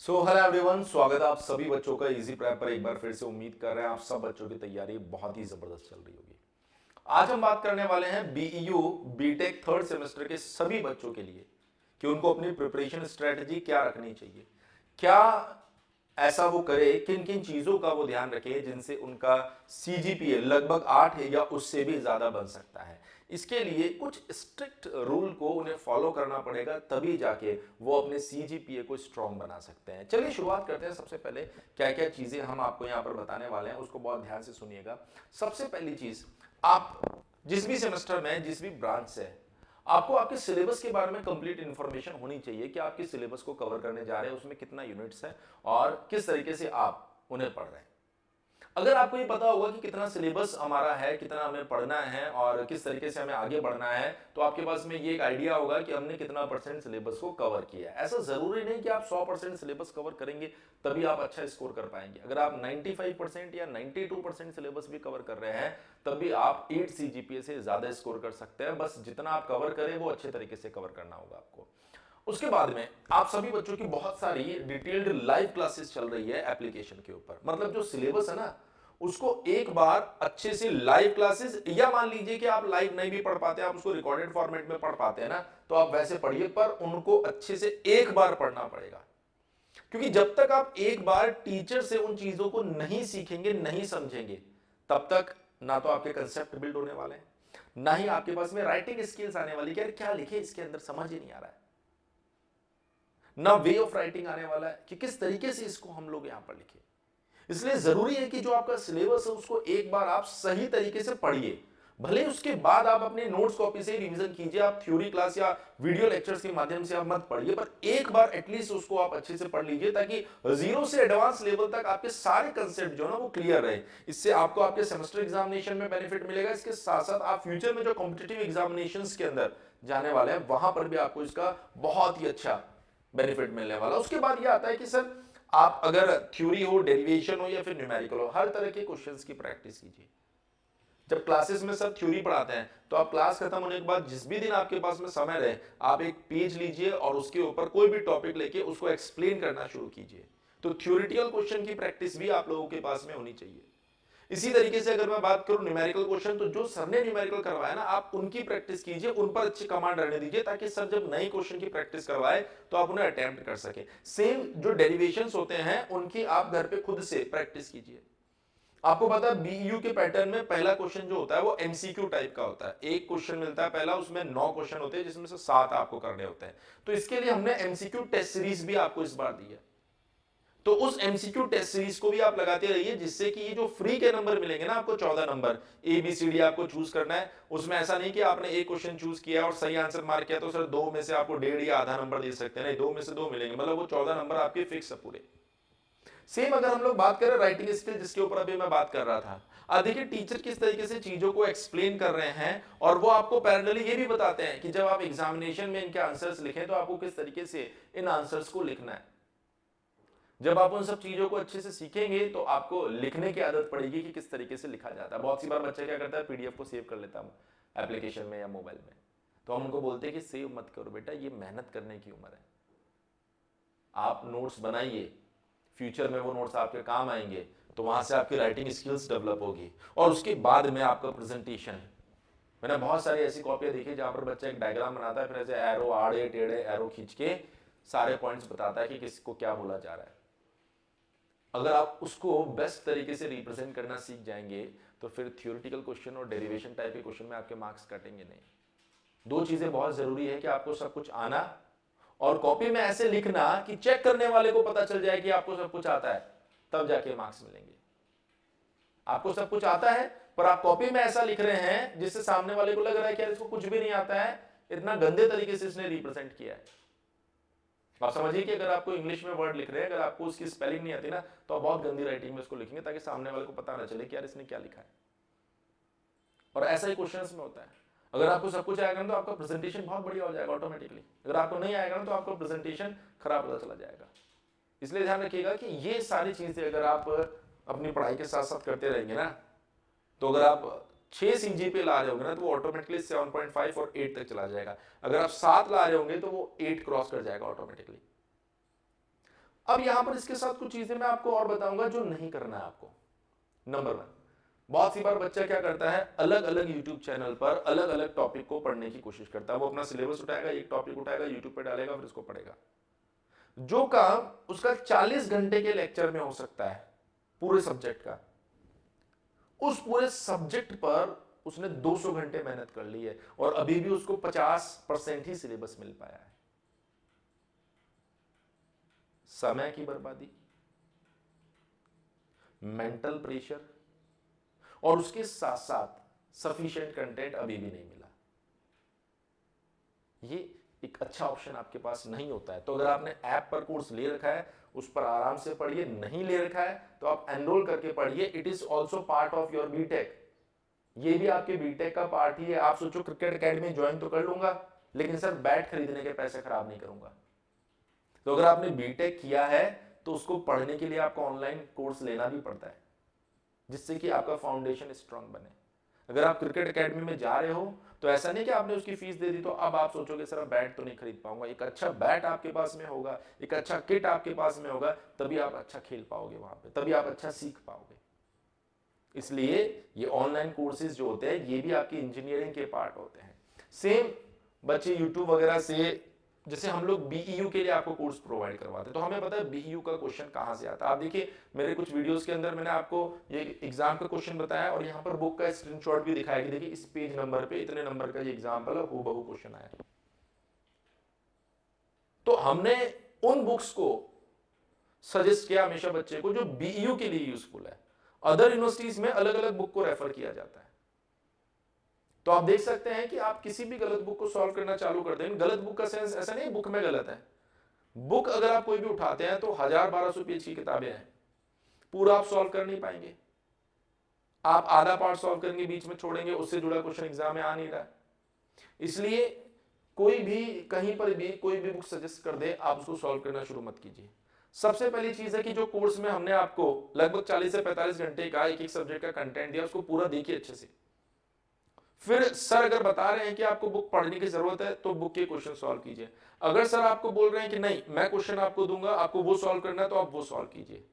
Hello everyone, स्वागत है आप सभी बच्चों का इजी प्रैप पर। एक बार फिर से उम्मीद कर रहे हैं आप सब बच्चों की तैयारी बहुत ही जबरदस्त चल रही होगी। आज हम बात करने वाले हैं बीईयू बीटेक थर्ड सेमेस्टर के सभी बच्चों के लिए कि उनको अपनी प्रिपरेशन स्ट्रेटजी क्या रखनी चाहिए, क्या ऐसा वो करे, किन किन चीजों का वो ध्यान रखे जिनसे उनका सीजीपीए लगभग 8 या उससे भी ज्यादा बन सकता है। इसके लिए कुछ स्ट्रिक्ट रूल को उन्हें फॉलो करना पड़ेगा, तभी जाके वो अपने सीजीपीए को स्ट्रांग बना सकते हैं। चलिए शुरुआत करते हैं। सबसे पहले क्या क्या चीजें हम आपको यहाँ पर बताने वाले हैं उसको बहुत ध्यान से सुनिएगा। सबसे पहली चीज, आप जिस भी सेमेस्टर में जिस भी ब्रांच से है, आपको आपके सिलेबस के बारे में कंप्लीट इंफॉर्मेशन होनी चाहिए कि आपके सिलेबस को कवर करने जा रहे हैं, उसमें कितना यूनिट्स है और किस तरीके से आप उन्हें पढ़ रहे हैं। अगर आपको ये पता होगा कि कितना सिलेबस हमारा है, कितना हमें पढ़ना है और किस तरीके से हमें आगे बढ़ना है, तो आपके पास में ये एक आइडिया होगा कि हमने कितना परसेंट सिलेबस को कवर किया है। ऐसा जरूरी नहीं कि आप 100% सिलेबस कवर करेंगे तभी आप अच्छा स्कोर कर पाएंगे। अगर आप 95% या 92% सिलेबस भी कवर कर रहे हैं तब भी आप 8 सीजीपीए से ज्यादा स्कोर कर सकते हैं। बस जितना आप कवर करें वो अच्छे तरीके से कवर करना होगा आपको। उसके बाद में आप सभी बच्चों की बहुत सारी डिटेल्ड लाइव क्लासेस चल रही है एप्लीकेशन के ऊपर। मतलब जो सिलेबस है ना, उसको एक बार अच्छे से लाइव क्लासेस, या मान लीजिए कि आप लाइव नहीं भी पढ़ पाते, आप उसको रिकॉर्डेड फॉर्मेट में पढ़ पाते हैं ना, तो आप वैसे पढ़िए, पर उनको अच्छे से एक बार पढ़ना पड़ेगा। क्योंकि जब तक आप एक बार टीचर से उन चीजों को नहीं सीखेंगे, नहीं समझेंगे, तब तक ना तो आपके कंसेप्ट बिल्ड होने वाले हैं, ना ही आपके पास में राइटिंग स्किल्स आने वाली कि यार क्या लिखे इसके अंदर, समझ ही नहीं आ रहा है, ना वे ऑफ राइटिंग आने वाला है कि किस तरीके से इसको हम लोग यहां पर लिखे। इसलिए जरूरी है कि जो आपका सिलेबस है उसको एक बार आप सही तरीके से पढ़िए। भले उसके बाद आप अपने नोट्स कॉपी से रिवीजन कीजिए, आप थ्योरी क्लास या वीडियो लेक्चर्स के माध्यम से आप मत पढ़िए, पर एक बार एटलीस्ट उसको आप अच्छे से पढ़ लीजिए ताकि जीरो से एडवांस लेवल तक आपके सारे कंसेप्ट जो है ना वो क्लियर रहे। इससे आपको आपके सेमेस्टर एग्जामिनेशन में बेनिफिट मिलेगा। इसके साथ साथ आप फ्यूचर में जो कॉम्पिटिटिव एग्जामिनेशन के अंदर जाने वाले हैं वहां पर भी आपको इसका बहुत ही अच्छा बेनिफिट मिलने वाला। उसके बाद ये आता है कि सर आप अगर थ्योरी हो, डेरिवेशन हो या फिर न्यूमेरिकल हो, हर तरह के क्वेश्चंस की प्रैक्टिस कीजिए। जब क्लासेस में सर थ्योरी पढ़ाते हैं तो आप क्लास खत्म होने के बाद जिस भी दिन आपके पास में समय रहे, आप एक पेज लीजिए और उसके ऊपर कोई भी टॉपिक लेके उसको एक्सप्लेन करना शुरू कीजिए। तो थ्योरिटिकल क्वेश्चन की प्रैक्टिस भी आप लोगों के पास में होनी चाहिए। इसी तरीके से अगर मैं बात करूं न्यूमेरिकल क्वेश्चन, तो जो सर ने न्यूमेरिकल करवाया ना, आप उनकी प्रैक्टिस कीजिए, उन पर अच्छी कमांड रहने दीजिए ताकि सर जब नए क्वेश्चन की प्रैक्टिस करवाए तो आप उन्हें अटेम्प्ट कर सके। सेम जो डेरिवेशंस होते हैं उनकी आप घर पे खुद से प्रैक्टिस कीजिए। आपको पता है बीयू के पैटर्न में पहला क्वेश्चन जो होता है वो एमसीक्यू टाइप का होता है। एक क्वेश्चन मिलता है पहला, उसमें 9 क्वेश्चन होते हैं जिसमें से 7 आपको करने होते हैं। तो इसके लिए हमने एमसीक्यू टेस्ट सीरीज भी आपको इस बार दी है। तो उस एमसीक्यू टेस्ट सीरीज को भी आप लगाते रहिए, जिससे कि ये जो फ्री के नंबर मिलेंगे ना आपको, 14 नंबर ABCD आपको चूज करना है। उसमें ऐसा नहीं कि आपने एक क्वेश्चन चूज किया और सही आंसर मार्क किया तो सर 2 में से आपको 1.5 या आधा नंबर दे सकते हैं। नहीं, 2 में से 2 मिलेंगे, मतलब वो 14 नंबर आपके फिक्स है पूरे। सेम अगर हम लोग बात करें राइटिंग स्किल, जिसके ऊपर अभी मैं बात कर रहा था, देखिए टीचर किस तरीके से चीजों को एक्सप्लेन कर रहे हैं और वो आपको पैरेलली ये भी बताते हैं कि जब आप एग्जामिनेशन में इनके आंसर्स लिखें तो आपको किस तरीके से इन आंसर्स को लिखना है। जब आप उन सब चीजों को अच्छे से सीखेंगे तो आपको लिखने की आदत पड़ेगी कि किस तरीके से लिखा जाता है। बहुत सी बार बच्चा क्या करता है, पीडीएफ को सेव कर लेता है एप्लीकेशन में या मोबाइल में, तो हम उनको बोलते हैं कि सेव मत करो बेटा, ये मेहनत करने की उम्र है। आप नोट्स बनाइए, फ्यूचर में वो नोट्स आपके काम आएंगे, तो वहां से आपकी राइटिंग स्किल्स डेवलप होगी और उसके बाद में आपका प्रेजेंटेशन। मैंने बहुत सारी ऐसी कॉपियां देखी जहां पर बच्चा एक डायग्राम बनाता है, फिर ऐसे एरो, आड़े टेढ़े एरो खींच के सारे पॉइंट्स बताता है कि किसको क्या बोला जा रहा है। अगर आप उसको बेस्ट तरीके से रिप्रेजेंट करना सीख जाएंगे तो फिर थ्योरेटिकल क्वेश्चन और डेरिवेशन टाइप के क्वेश्चन में आपके मार्क्स कटेंगे नहीं। दो चीजें बहुत जरूरी है कि आपको सब कुछ आना और कॉपी में ऐसे लिखना कि चेक करने वाले को पता चल जाए कि आपको सब कुछ आता है, तब जाके मार्क्स मिलेंगे। आपको सब कुछ आता है पर आप कॉपी में ऐसा लिख रहे हैं जिससे सामने वाले को लग रहा है कि यार इसको कुछ भी नहीं आता है, इतना गंदे तरीके से इसने रिप्रेजेंट किया है। आप समझिए कि अगर आपको इंग्लिश में वर्ड लिख रहे हैं, अगर आपको उसकी स्पेलिंग नहीं आती ना, तो आप बहुत गंदी राइटिंग में उसको लिखेंगे ताकि सामने वाले को पता ना चले कि यार इसने क्या लिखा है। और ऐसा ही क्वेश्चंस में होता है। अगर आपको सब कुछ आएगा ना तो आपका प्रेजेंटेशन बहुत बढ़िया हो जाएगा ऑटोमेटिकली। अगर आपको नहीं आएगा ना तो आपका प्रेजेंटेशन खराब होता चला जाएगा। इसलिए ध्यान रखिएगा कि ये सारी चीजें अगर आप अपनी पढ़ाई के साथ साथ करते रहेंगे ना, तो अगर आप 6 सीजीपीए ला रहे होंगे ना तो वो ऑटोमेटिकली 7.5 और 8 तक चला जाएगा। अगर आप 7 ला रहे होंगे तो वो 8 क्रॉस कर जाएगा ऑटोमेटिकली। अब यहां पर इसके साथ कुछ चीजें मैं आपको और बताऊंगा जो नहीं करना है आपको। नंबर 1, बहुत सी बार बच्चा क्या करता है, अलग अलग यूट्यूब चैनल पर अलग अलग टॉपिक को पढ़ने की कोशिश करता है। वो अपना सिलेबस उठाएगा, एक टॉपिक उठाएगा, यूट्यूब पे डालेगा, फिर उसको पढ़ेगा। जो काम उसका 40 घंटे के लेक्चर में हो सकता है पूरे सब्जेक्ट का, उस पूरे सब्जेक्ट पर उसने 200 घंटे मेहनत कर ली है और अभी भी उसको 50% ही सिलेबस मिल पाया है। समय की बर्बादी, मेंटल प्रेशर, और उसके साथ साथ सफिशिएंट कंटेंट अभी भी नहीं मिला। ये एक अच्छा ऑप्शन आपके पास नहीं होता है। तो अगर आपने ऐप पर कोर्स ले रखा है, उस पर आराम से पढ़िए। नहीं ले रखा है तो आप एनरोल करके पढ़िए। It is also part of your BTech. ये भी आपके बीटेक का पार्ट ही है। आप सोचो क्रिकेट एकेडमी ज्वाइन तो कर लूंगा, लेकिन सर बैट खरीदने के पैसे खराब नहीं करूंगा। तो अगर आपने बीटेक किया है तो उसको पढ़ने के लिए आपको ऑनलाइन कोर्स लेना भी पड़ता है, जिससे कि आपका फाउंडेशन स्ट्रांग बने। अगर आप क्रिकेट एकेडमी में जा रहे हो तो ऐसा नहीं कि आपने उसकी फीस दे दी तो अब आप सोचोगे सर बैट तो नहीं खरीद पाऊंगा। एक अच्छा बैट आपके पास में होगा, एक अच्छा किट आपके पास में होगा, तभी आप अच्छा खेल पाओगे वहां पे, तभी आप अच्छा सीख पाओगे। इसलिए ये ऑनलाइन कोर्सेज जो होते हैं ये भी आपकी इंजीनियरिंग के पार्ट होते हैं। सेम बच्चे यूट्यूब वगैरह से, जैसे हम लोग बीईयू के लिए आपको कोर्स प्रोवाइड करवाते हैं, तो हमें पता है बीईयू का क्वेश्चन कहां से आता है। आप देखिए मेरे कुछ वीडियोस के अंदर मैंने आपको ये एग्जाम का क्वेश्चन बताया और यहाँ पर बुक का स्क्रीनशॉट भी दिखाया कि देखिए इस पेज नंबर पे इतने नंबर का ये एग्जाम्पल है, हूबहू क्वेश्चन आया। तो हमने उन बुक्स को सजेस्ट किया हमेशा बच्चे को जो बीईयू के लिए यूजफुल है। अदर यूनिवर्सिटीज में अलग अलग बुक को रेफर किया जाता है। तो आप देख सकते हैं कि आप किसी भी गलत बुक को सॉल्व करना चालू कर दें। गलत बुक का सेंस ऐसा नहीं बुक में गलत है। बुक अगर आप कोई भी उठाते हैं तो 1000-1200 पेज की किताबें हैं, पूरा आप सॉल्व कर नहीं पाएंगे। आप आधा पार्ट सॉल्व करेंगे, बीच में छोड़ेंगे, उससे जुड़ा क्वेश्चन एग्जाम में आ नहीं रहा। इसलिए कोई भी कहीं पर भी कोई भी बुक सजेस्ट कर दे, आप उसको सॉल्व करना शुरू मत कीजिए। सबसे पहली चीज है कि जो कोर्स में हमने आपको लगभग 40 से 45 घंटे का एक एक सब्जेक्ट का कंटेंट दिया, उसको पूरा देखिए अच्छे से। फिर सर अगर बता रहे हैं कि आपको बुक पढ़ने की जरूरत है तो बुक के क्वेश्चन सॉल्व कीजिए। अगर सर आपको बोल रहे हैं कि नहीं मैं क्वेश्चन आपको दूंगा, आपको वो सॉल्व करना है, तो आप वो सॉल्व कीजिए।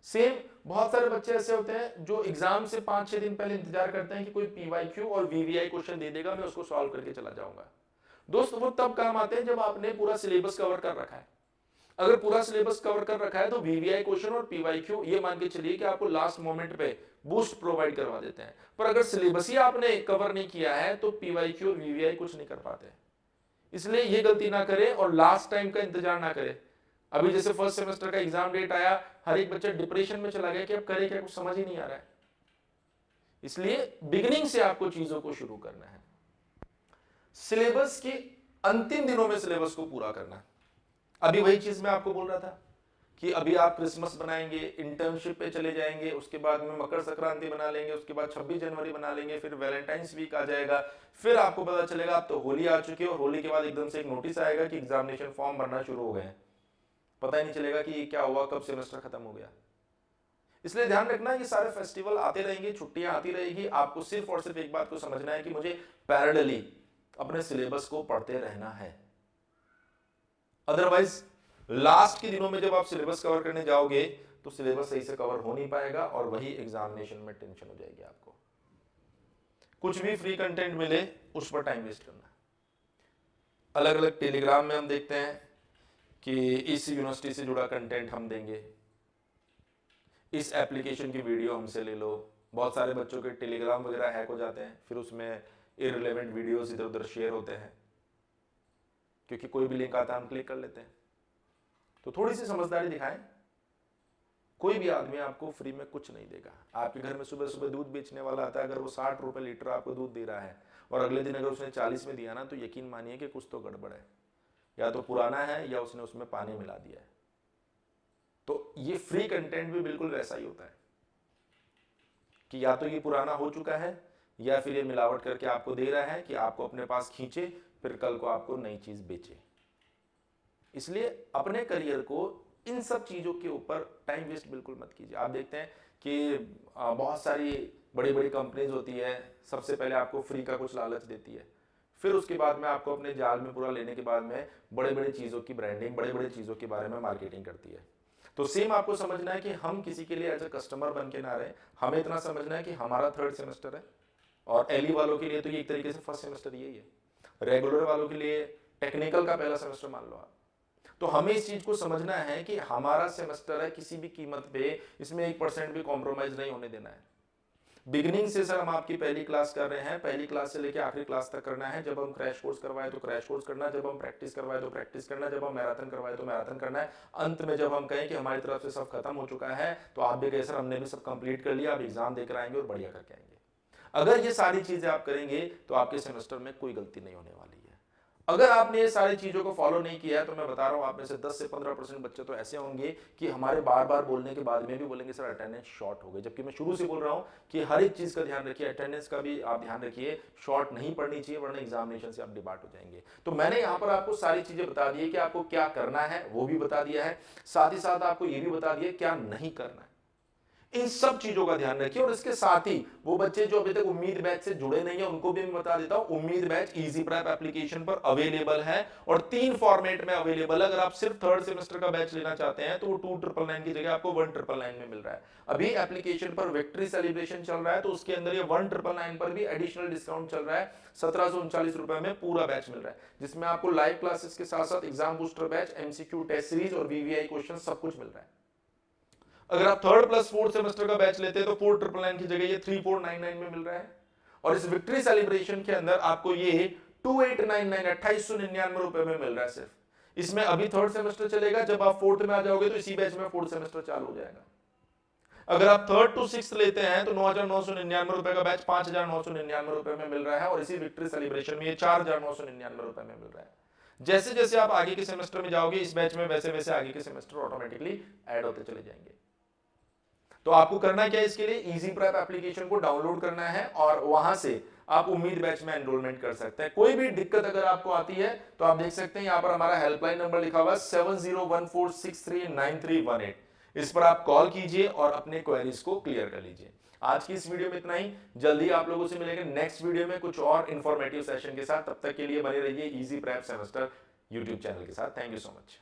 सेम बहुत सारे बच्चे ऐसे होते हैं जो एग्जाम से 5-6 दिन पहले इंतजार करते हैं कि कोई पीवाईक्यू और वीवीआई क्वेश्चन दे देगा, मैं उसको सॉल्व करके चला जाऊंगा। दोस्त वो तब काम आते हैं जब आपने पूरा सिलेबस कवर कर रखा है। अगर पूरा सिलेबस कवर कर रखा है तो वीवीआई क्वेश्चन और पीवाईक्यू ये मान के चलिए कि आपको लास्ट मोमेंट पे बूस्ट प्रोवाइड करवा देते हैं। पर अगर सिलेबस ही आपने कवर नहीं किया है तो पीवाईक्यू और वीवीआई कुछ नहीं कर पाते। इसलिए ये गलती ना करें और लास्ट टाइम का इंतजार ना करें। अभी जैसे फर्स्ट सेमेस्टर का एग्जाम डेट आया, हर एक बच्चा डिप्रेशन में चला गया कि अब करे क्या, कुछ समझ ही नहीं आ रहा है। इसलिए बिगिनिंग से आपको चीजों को शुरू करना है। सिलेबस के अंतिम दिनों में सिलेबस को पूरा करना है। अभी वही चीज मैं आपको बोल रहा था कि अभी आप क्रिसमस बनाएंगे, इंटर्नशिप पे चले जाएंगे, उसके बाद में मकर संक्रांति बना लेंगे, उसके बाद 26 जनवरी बना लेंगे, फिर वैलेंटाइंस वीक आ जाएगा, फिर आपको पता चलेगा अब तो होली आ चुकी है और होली के बाद एकदम से एक नोटिस आएगा कि एग्जामिनेशन फॉर्म भरना शुरू हो गए हैं। पता ही नहीं चलेगा कि क्या हुआ, कब सेमेस्टर खत्म हो गया। इसलिए ध्यान रखना ये सारे फेस्टिवल आते रहेंगे, छुट्टियां आती रहेगी, आपको सिर्फ और सिर्फ एक बात को समझना है कि मुझे पैरेलली अपने सिलेबस को पढ़ते रहना है। अदरवाइज लास्ट के दिनों में जब आप सिलेबस कवर करने जाओगे तो सिलेबस सही से कवर हो नहीं पाएगा और वही एग्जामिनेशन में टेंशन हो जाएगी आपको। कुछ भी फ्री कंटेंट मिले उस पर टाइम वेस्ट करना। अलग अलग टेलीग्राम में हम देखते हैं कि इस यूनिवर्सिटी से जुड़ा कंटेंट हम देंगे, इस एप्लीकेशन की वीडियो हमसे ले लो। बहुत सारे बच्चों के टेलीग्राम वगैरह हैक हो जाते हैं, फिर उसमें इररिलेवेंट वीडियोस इधर उधर शेयर होते हैं, क्योंकि कोई भी लिंक आता है हम क्लिक कर लेते हैं। तो थोड़ी सी समझदारी दिखाएं। कोई भी आदमी आपको फ्री में कुछ नहीं देगा। आपके घर में सुबह सुबह दूध बेचने वाला आता है, अगर वो 60 रुपए लीटर आपको दूध दे रहा है और अगले दिन अगर उसने 40 में दिया ना, तो यकीन मानिए कि कुछ तो गड़बड़ है, या तो पुराना है या उसने उसमें पानी मिला दिया है। तो ये फ्री कंटेंट भी बिल्कुल वैसा ही होता है कि या तो ये पुराना हो चुका है या फिर ये मिलावट करके आपको दे रहा है कि आपको अपने पास खींचे, फिर कल को आपको नई चीज बेचे। इसलिए अपने करियर को इन सब चीजों के ऊपर टाइम वेस्ट बिल्कुल मत कीजिए। आप देखते हैं कि बहुत सारी बड़ी बड़ी कंपनीज होती है, सबसे पहले आपको फ्री का कुछ लालच देती है, फिर उसके बाद में आपको अपने जाल में पूरा लेने के बाद में बड़े बड़े चीजों की ब्रांडिंग, बड़े बड़े चीजों के बारे में मार्केटिंग करती है। तो सेम आपको समझना है कि हम किसी के लिए एज अ कस्टमर बन के ना रहे, हमें इतना समझना है कि हमारा थर्ड सेमेस्टर है, और एलई वालों के लिए तो ये एक तरीके से फर्स्ट सेमेस्टर यही है, रेगुलर वालों के लिए टेक्निकल का पहला सेमेस्टर मान लो आप। तो हमें इस चीज को समझना है कि हमारा सेमेस्टर है, किसी भी कीमत पे इसमें 1% भी कॉम्प्रोमाइज नहीं होने देना है। बिगिनिंग से सर हम आपकी पहली क्लास कर रहे हैं, पहली क्लास से लेकर आखिरी क्लास तक करना है। जब हम क्रैश कोर्स करवाए तो क्रैश कोर्स करना है, जब हम प्रैक्टिस करवाए तो प्रैक्टिस करना है, जब हम मैराथन करवाए तो मैराथन करना है। अंत में जब हम कहें कि हमारी तरफ से सब खत्म हो चुका है, तो आप भी कहें सर हमने भी सब कंप्लीट कर लिया, आप एग्जाम देकर आएंगे और बढ़िया करके आएंगे। अगर ये सारी चीजें आप करेंगे तो आपके सेमेस्टर में कोई गलती नहीं होने वाली है। अगर आपने ये सारी चीजों को फॉलो नहीं किया है तो मैं बता रहा हूं आप में से 10 से 15% बच्चे तो ऐसे होंगे कि हमारे बार बार बोलने के बाद में भी बोलेंगे सर अटेंडेंस शॉर्ट हो गई। जबकि मैं शुरू से बोल रहा हूं कि हर एक चीज का ध्यान रखिए, अटेंडेंस का भी आप ध्यान रखिए, शॉर्ट नहीं पढ़नी चाहिए वरना एग्जामिनेशन से आप डिपार्ट हो जाएंगे। तो मैंने यहाँ पर आपको सारी चीजें बता दी है कि आपको क्या करना है, वो भी बता दिया है, साथ ही साथ आपको ये भी बता दिया क्या नहीं करना है। इन सब चीजों का ध्यान रखिए। और इसके साथ ही वो बच्चे जो अभी तक उम्मीद बैच से जुड़े नहीं है उनको भी मैं बता देता हूं, उम्मीद बैच इजी प्रेप एप्लीकेशन पर अवेलेबल है और 3 फॉर्मेट में अवेलेबल है। अगर आप सिर्फ थर्ड सेमेस्टर का बैच लेना चाहते हैं तो वो 2,999 की जगह आपको 1,999 में मिल रहा है। अभी एप्लीकेशन पर विक्ट्री सेलिब्रेशन चल रहा है तो उसके अंदर ये 1,999 पर भी एडिशनल डिस्काउंट चल रहा है। 1739 रुपए में पूरा बैच मिल रहा है, जिसमें आपको लाइव क्लासेस के साथ साथ exam booster batch, MCQ test series और वीवीआई क्वेश्चन सब कुछ मिल रहा है। अगर आप थर्ड प्लस फोर्थ सेमेस्टर का बैच लेते हैं तो 4,999 की जगह ये 3,499 में मिल रहा है। और इस विक्ट्री सेलिब्रेशन के अंदर आपको ये 2,899 2899 रुपए में मिल रहा है सिर्फ। इसमें अभी थर्ड सेमेस्टर चलेगा, जब आप फोर्थ में आ जाओगे तो इसी बैच में फोर्थ सेमेस्टर चालू हो जाएगा। अगर आप थर्ड टू सिक्स लेते हैं तो 9,999 रुपए का बैच 5,999 रुपए में मिल रहा है और इसी विक्ट्री सेलिब्रेशन में ये 4,999 रुपए में मिल रहा है। जैसे जैसे आप आगे के सेमेस्टर में जाओगे इस बैच में, वैसे वैसे आगे के सेमेस्टर ऑटोमेटिकली ऐड होते चले जाएंगे। तो आपको करना क्या है, इसके लिए इजी प्रेप एप्लीकेशन को डाउनलोड करना है और वहां से आप उम्मीद बैच में एनरोलमेंट कर सकते हैं। कोई भी दिक्कत अगर आपको आती है तो आप देख सकते हैं यहाँ पर हमारा हेल्पलाइन नंबर लिखा हुआ है 7014639318। इस पर आप कॉल कीजिए और अपने क्वेरीज को क्लियर कर लीजिए। आज की इस वीडियो में इतना ही, जल्दी आप लोगों से मिलेंगे नेक्स्ट वीडियो में कुछ और इंफॉर्मेटिव सेशन के साथ। तब तक के लिए बने रहिए easy prep semester YouTube channel के साथ। Thank you so much.